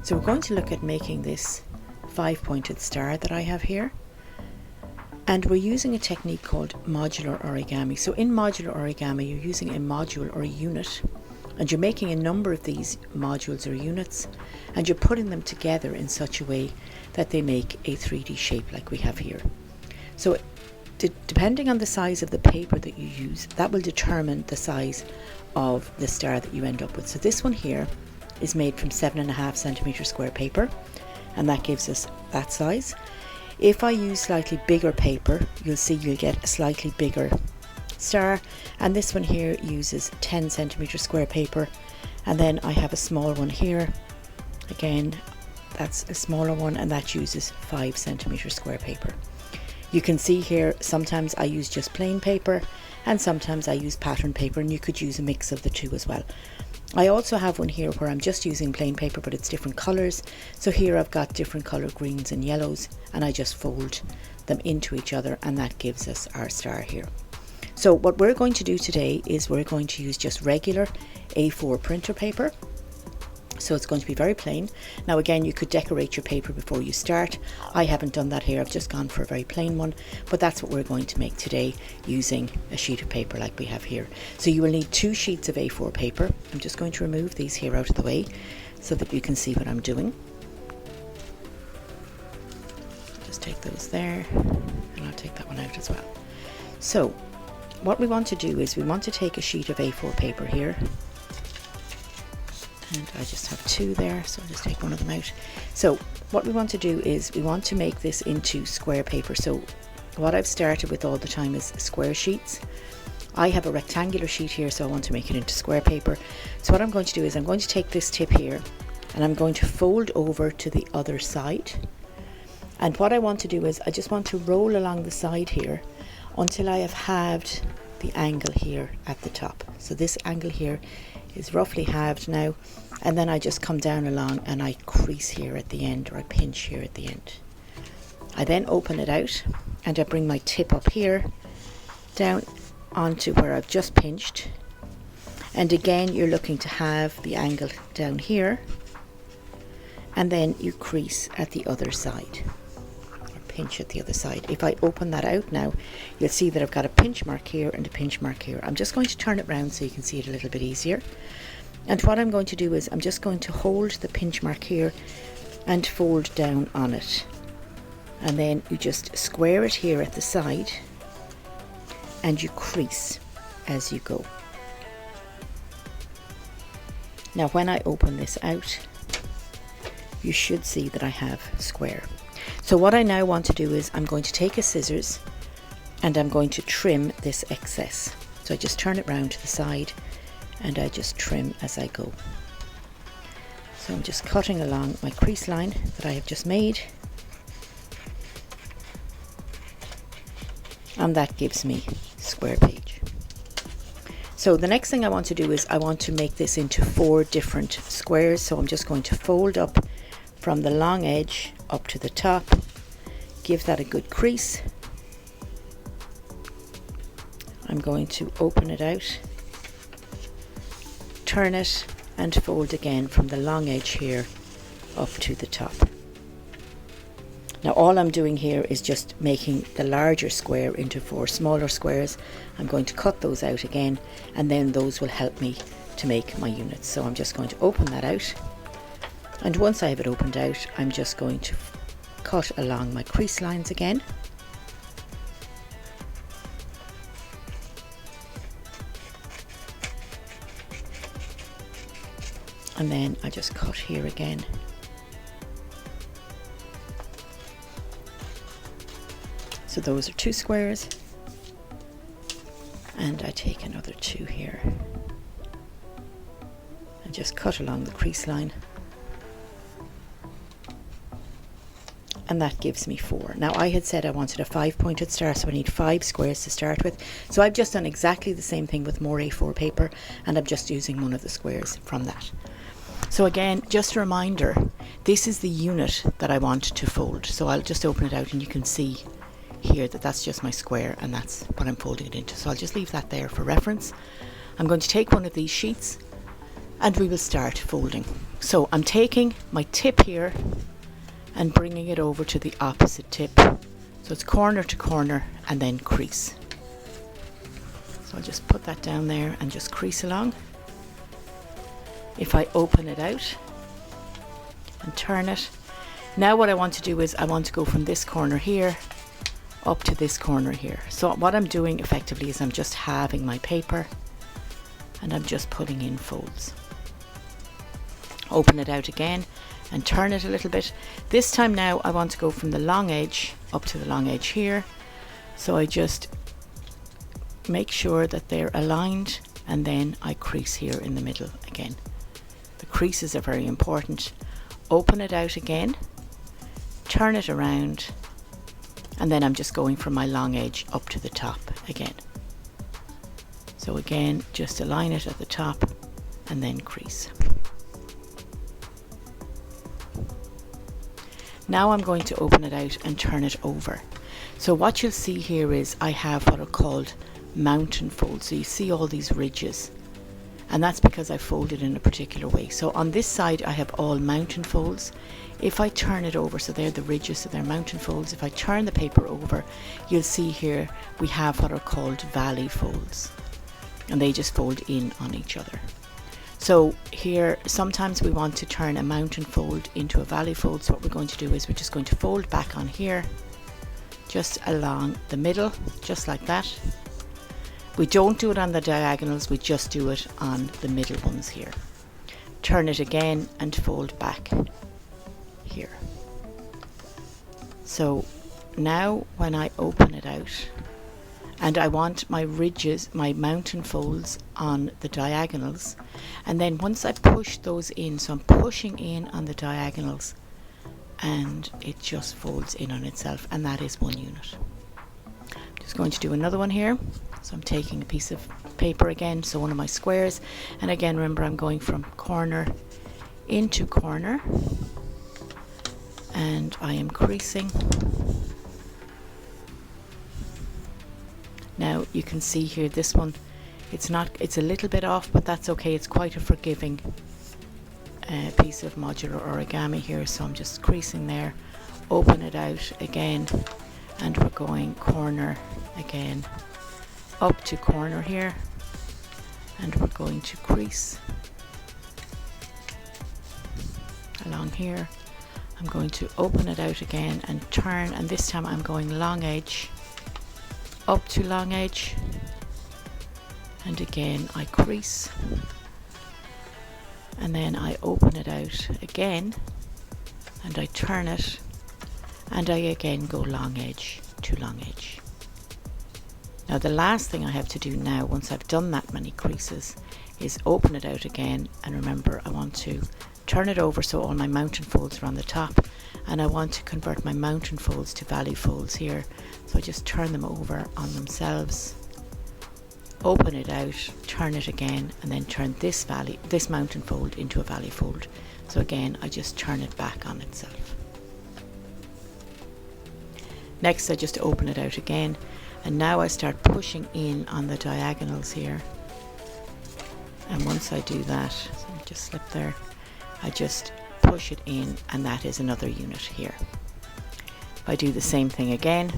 So we're going to look at making this 5-pointed star that I have here. And we're using a technique called modular origami. So in modular origami, you're using a module or a unit, and you're making a number of these modules or units, and you're putting them together in such a way that they make a 3D shape like we have here. So depending on the size of the paper that you use, that will determine the size of the star that you end up with. So this one here is made from 7.5 centimeter square paper, and that gives us that size. If I use slightly bigger paper, you'll see you'll get a slightly bigger star, and this one here uses 10 centimeter square paper, and then I have a small one here. Again, that's a smaller one, and that uses 5 centimeter square paper. You can see here, sometimes I use just plain paper and sometimes I use pattern paper, and you could use a mix of the two as well. I also have one here where I'm just using plain paper, but it's different colours. So here I've got different colour greens and yellows, and I just fold them into each other, and that gives us our star here. So what we're going to do today is we're going to use just regular A4 printer paper. So it's going to be very plain. Now again, you could decorate your paper before you start. I haven't done that here, I've just gone for a very plain one, but that's what we're going to make today using a sheet of paper like we have here. So you will need 2 sheets of A4 paper. I'm just going to remove these here out of the way so that you can see what I'm doing. Just take those there, and I'll take that one out as well. So what we want to do is we want to take a sheet of A4 paper here, and I just have 2 there, so I'll just take one of them out. So what we want to do is we want to make this into square paper. So what I've started with all the time is square sheets. I have a rectangular sheet here, so I want to make it into square paper. So what I'm going to do is I'm going to take this tip here, and I'm going to fold over to the other side. And what I want to do is I just want to roll along the side here until I have halved the angle here at the top. So this angle here is roughly halved now, and then I just come down along and I crease here at the end, or I pinch here at the end. I then open it out and I bring my tip up here down onto where I've just pinched, and again you're looking to halve the angle down here, and then you crease at the other side, or pinch at the other side. If I open that out now, you'll see that I've got a pinch mark here and a pinch mark here. I'm just going to turn it around so you can see it a little bit easier. And what I'm going to do is I'm just going to hold the pinch mark here and fold down on it, and then you just square it here at the side and you crease as you go. Now when I open this out, you should see that I have square. So what I now want to do is I'm going to take a scissors and I'm going to trim this excess. So I just turn it round to the side and I just trim as I go. So I'm just cutting along my crease line that I have just made, and that gives me square page. So the next thing I want to do is I want to make this into 4 different squares. So I'm just going to fold up from the long edge up to the top, give that a good crease. I'm going to open it out, turn it and fold again from the long edge here up to the top. Now all I'm doing here is just making the larger square into 4 smaller squares. I'm going to cut those out again, and then those will help me to make my units. So I'm just going to open that out, and once I have it opened out, I'm just going to cut along my crease lines again. And then I just cut here again. So those are 2 squares, and I take another 2 here and just cut along the crease line, and that gives me 4. Now I had said I wanted a 5-pointed star, so I need 5 squares to start with. So I've just done exactly the same thing with more A4 paper, and I'm just using one of the squares from that. So again, just a reminder, this is the unit that I want to fold. So I'll just open it out and you can see here that that's just my square, and that's what I'm folding it into. So I'll just leave that there for reference. I'm going to take one of these sheets and we will start folding. So I'm taking my tip here and bringing it over to the opposite tip. So it's corner to corner and then crease. So I'll just put that down there and just crease along. If I open it out and turn it, now what I want to do is I want to go from this corner here up to this corner here. So what I'm doing effectively is I'm just halving my paper and I'm just putting in folds. Open it out again and turn it a little bit. This time now I want to go from the long edge up to the long edge here. So I just make sure that they're aligned and then I crease here in the middle again. The creases are very important. Open it out again, turn it around, and then I'm just going from my long edge up to the top again. So again, just align it at the top and then crease. Now I'm going to open it out and turn it over. So what you'll see here is I have what are called mountain folds. So you see all these ridges, and that's because I folded in a particular way. So on this side I have all mountain folds. If I turn it over, so they're the ridges, so they're mountain folds. If I turn the paper over, you'll see here we have what are called valley folds, and they just fold in on each other. So here sometimes we want to turn a mountain fold into a valley fold. So what we're going to do is we're just going to fold back on here, just along the middle, just like that. We don't do it on the diagonals, we just do it on the middle ones here. Turn it again and fold back here. So now when I open it out, and I want my ridges, my mountain folds on the diagonals, and then once I push those in, so I'm pushing in on the diagonals and it just folds in on itself, and that is one unit. I'm just going to do another one here. So I'm taking a piece of paper again, so one of my squares, and again remember I'm going from corner into corner and I am creasing. Now you can see here this one, it's a little bit off, but that's okay. It's quite a forgiving piece of modular origami here. So I'm just creasing there, open it out again, and we're going corner again up to corner here, and we're going to crease along here. I'm going to open it out again and turn, and this time I'm going long edge up to long edge, and again I crease, and then I open it out again and I turn it, and I again go long edge to long edge. Now the last thing I have to do now, once I've done that many creases, is open it out again, and remember I want to turn it over so all my mountain folds are on the top, and I want to convert my mountain folds to valley folds here. So I just turn them over on themselves, open it out, turn it again, and then turn this mountain fold into a valley fold. So again I just turn it back on itself. Next I just open it out again, and now I start pushing in on the diagonals here, and once I do that, so let me just slip there, I just push it in, and that is another unit here. If I do the same thing again,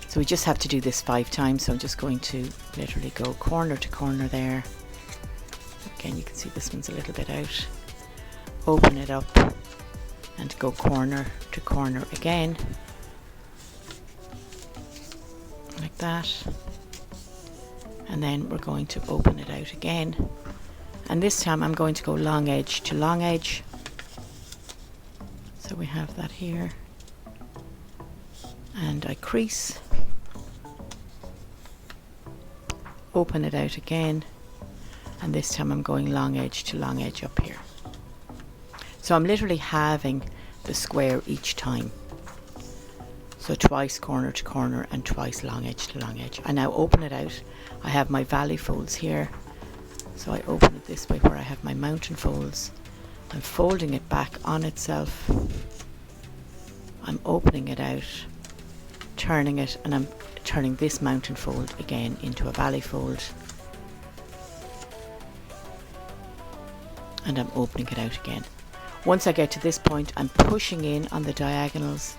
so we just have to do this 5 times, so I'm just going to literally go corner to corner there. Again you can see this one's a little bit out. Open it up and go corner to corner again, like that, and then we're going to open it out again, and this time I'm going to go long edge to long edge. So we have that here, and I crease, open it out again, and this time I'm going long edge to long edge up here. So I'm literally halving the square each time. So twice corner to corner and twice long edge to long edge. I now open it out. I have my valley folds here. So I open it this way where I have my mountain folds. I'm folding it back on itself. I'm opening it out, turning it, and I'm turning this mountain fold again into a valley fold. and I'm opening it out again. Once I get to this point, I'm pushing in on the diagonals,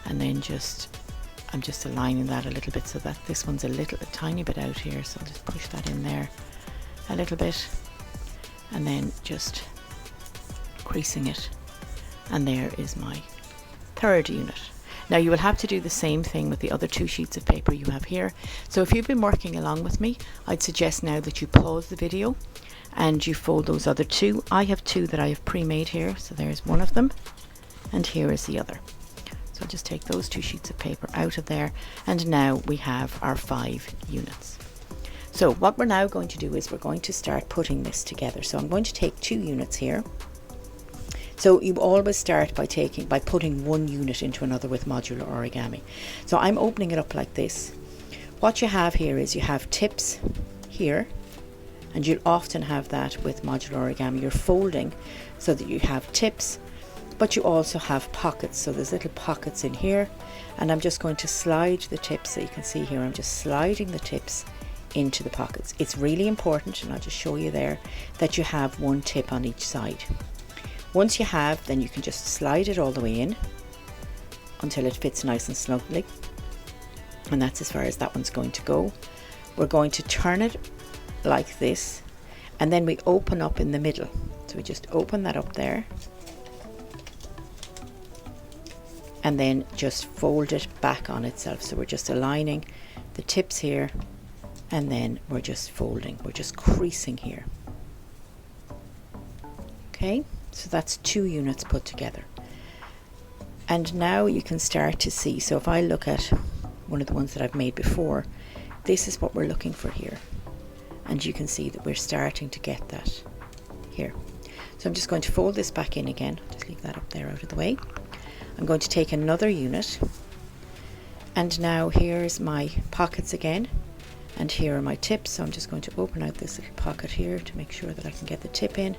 and then I'm just aligning that a little bit so that this one's a tiny bit out here. So I'll just push that in there a little bit, and then just creasing it. And there is my third unit. Now you will have to do the same thing with the other 2 sheets of paper you have here. So if you've been working along with me, I'd suggest now that you pause the video and you fold those other 2. I have 2 that I have pre-made here, so there's one of them, and here is the other. So I'll just take those 2 sheets of paper out of there, and now we have our 5 units. So what we're now going to do is we're going to start putting this together. So I'm going to take 2 units here. So you always start by putting 1 unit into another with modular origami. So I'm opening it up like this. What you have here is you have tips here, and you'll often have that with modular origami. You're folding so that you have tips, but you also have pockets. So there's little pockets in here, and I'm just going to slide the tips. So you can see here I'm just sliding the tips into the pockets. It's really important, and I'll just show you there, that you have 1 tip on each side. Once you have, then you can just slide it all the way in until it fits nice and snugly, and that's as far as that one's going to go. We're going to turn it like this, and then we open up in the middle. So we just open that up there, and then just fold it back on itself. So we're just aligning the tips here, and then we're just folding, we're just creasing here. Okay, so that's 2 units put together. And now you can start to see, so if I look at one of the ones that I've made before, this is what we're looking for here. And you can see that we're starting to get that here. So I'm just going to fold this back in again, just leave that up there out of the way. I'm going to take another unit, and now here's my pockets again, and here are my tips. So I'm just going to open out this little pocket here to make sure that I can get the tip in.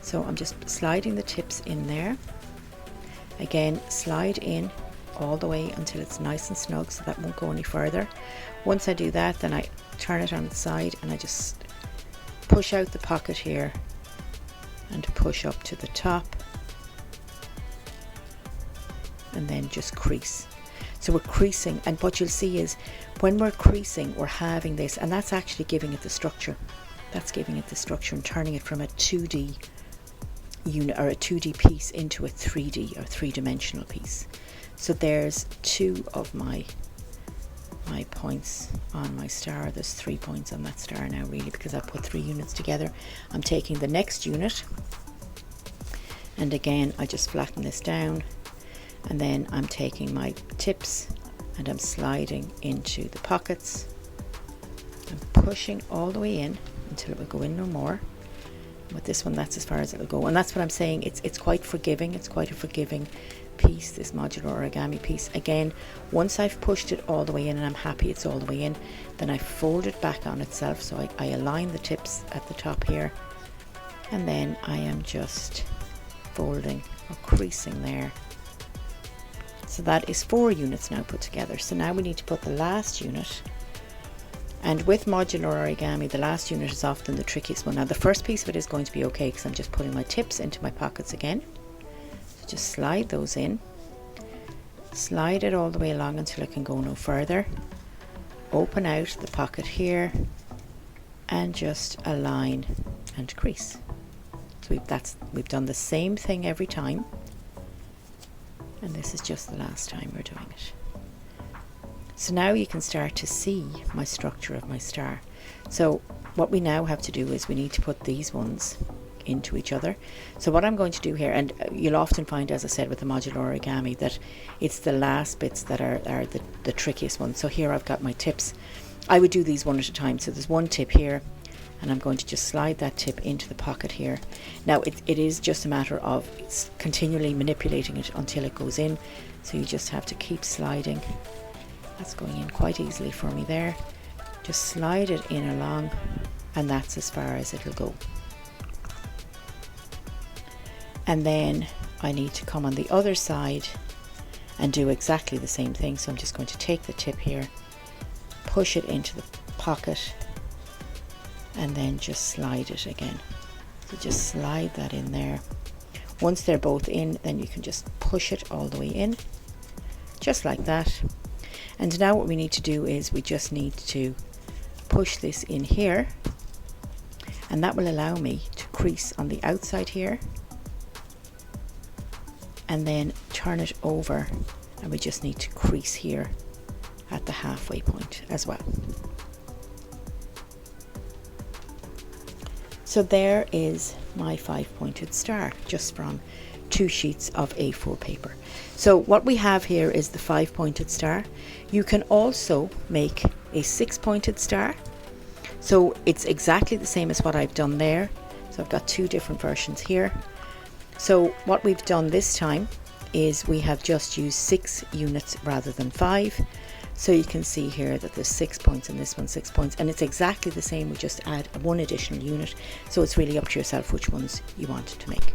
So I'm just sliding the tips in there. Again, slide in all the way until it's nice and snug, so that won't go any further. Once I do that, then I turn it on its side, and I just push out the pocket here and push up to the top, and then just crease. So we're creasing, and what you'll see is when we're creasing, we're having this, and that's actually giving it the structure. That's giving it the structure and turning it from a 2D unit or a 2D piece into a 3D or 3-dimensional piece. So there's 2 of my points on my star. There's 3 points on that star now, really, because I put 3 units together. I'm taking the next unit, and again I just flatten this down, and then I'm taking my tips and I'm sliding into the pockets. I'm pushing all the way in until it will go in no more. With this one, that's as far as it'll go, and that's what I'm saying. It's quite forgiving. It's quite a forgiving piece, this modular origami piece. Again, once I've pushed it all the way in and I'm happy it's all the way in, then I fold it back on itself. So I align the tips at the top here, and then I am just folding or creasing there. So that is 4 units now put together. So now we need to put the last unit. And with modular origami, the last unit is often the trickiest one. Now the first piece of it is going to be okay, because I'm just putting my tips into my pockets again. So just slide those in. Slide it all the way along until it can go no further. Open out the pocket here and just align and crease. So we've done the same thing every time. And this is just the last time we're doing it. So now you can start to see my structure of my star. So what we now have to do is we need to put these ones into each other. So what I'm going to do here, and you'll often find, as I said, with the modular origami, that it's the last bits that are the trickiest ones. So here I've got my tips. I would do these one at a time. So there's 1 tip here, and I'm going to just slide that tip into the pocket here. Now it is just a matter of continually manipulating it until it goes in. So you just have to keep sliding. That's going in quite easily for me there. Just slide it in along, and that's as far as it'll go. And then I need to come on the other side and do exactly the same thing. So I'm just going to take the tip here, push it into the pocket, and then just slide it again. So just slide that in there. Once they're both in, then you can just push it all the way in, just like that. And now what we need to do is we just need to push this in here, and that will allow me to crease on the outside here, and then turn it over, and we just need to crease here at the halfway point as well. So there is my 5-pointed star, just from 2 sheets of A4 paper. So what we have here is the 5-pointed star. You can also make a 6-pointed star. So it's exactly the same as what I've done there. So I've got 2 different versions here. So what we've done this time is we have just used 6 units rather than 5. So you can see here that there's 6 points and this one 6 points, and it's exactly the same. We just add 1 additional unit. So it's really up to yourself which ones you want to make.